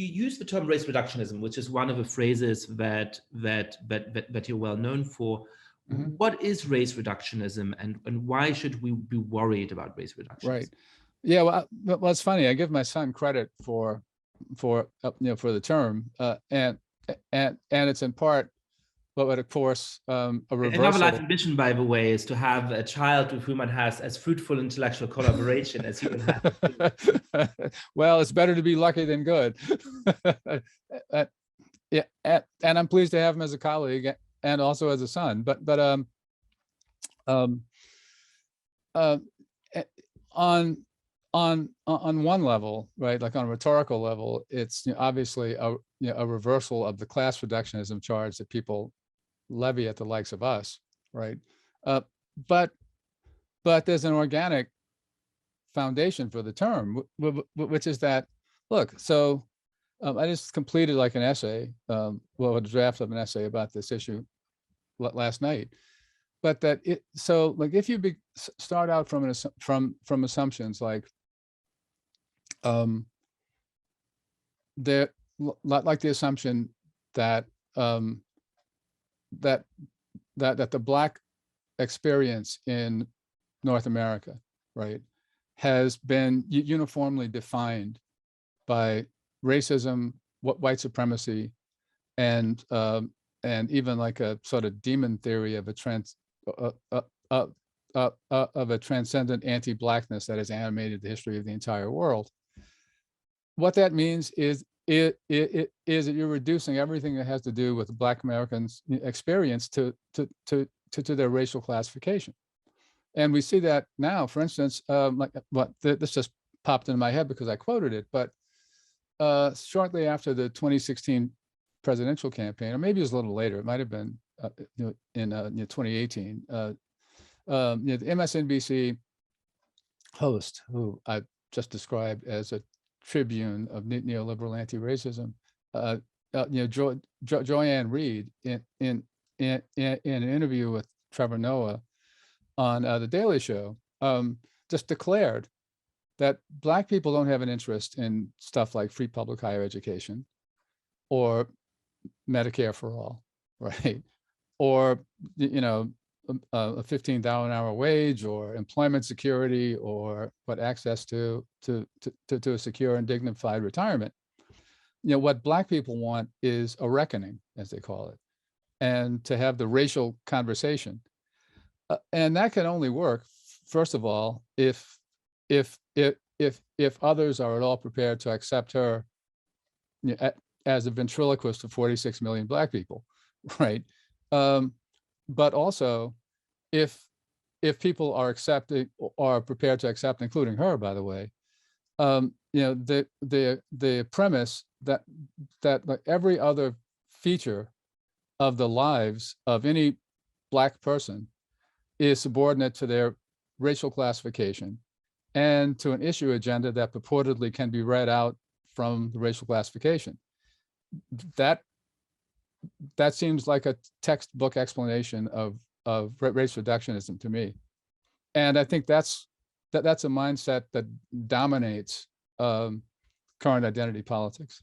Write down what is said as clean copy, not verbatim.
you use the term race reductionism, which is one of the phrases that you're well known for. Mm-hmm. What is race reductionism, and why should we be worried about race reductionism? Right. Yeah. Well, it's funny. I give my son credit for the term, and it's in part, but of course, a reversal. Another life ambition, by the way, is to have a child with whom one has as fruitful intellectual collaboration as you will have. Well, it's better to be lucky than good. Yeah, and I'm pleased to have him as a colleague and also as a son. But on one level, right, like on a rhetorical level, it's obviously a reversal of the class reductionism charge that people levy at the likes of us, right? But there's an organic foundation for the term, which is that, look, so I just completed like an essay, a draft of an essay about this issue last night. But that so like if you start out from assumptions like there, like the assumption that that the Black experience in North America, right, has been uniformly defined by racism, white supremacy, and even like a sort of demon theory of a transcendent anti-Blackness that has animated the history of the entire world. What that means is that you're reducing everything that has to do with the Black Americans' experience to their racial classification. And we see that now, for instance, this just popped into my head because I quoted it, but shortly after the 2016 presidential campaign, or maybe it was a little later, it might have been in 2018, the MSNBC host, who I just described as a tribune of neoliberal anti-racism, Joanne Reed, in an interview with Trevor Noah on The Daily Show, just declared that Black people don't have an interest in stuff like free public higher education or Medicare for all, right? Or, a $15 an hour wage, or employment security, or access to a secure and dignified retirement. What Black people want is a reckoning, as they call it, and to have the racial conversation. And that can only work, first of all, if others are at all prepared to accept her as a ventriloquist of 46 million Black people, right? But also, if people are prepared to accept, including her, by the way, the premise that like every other feature of the lives of any Black person is subordinate to their racial classification and to an issue agenda that purportedly can be read out from the racial classification. That seems like a textbook explanation of race reductionism to me. And I think that's a mindset that dominates current identity politics.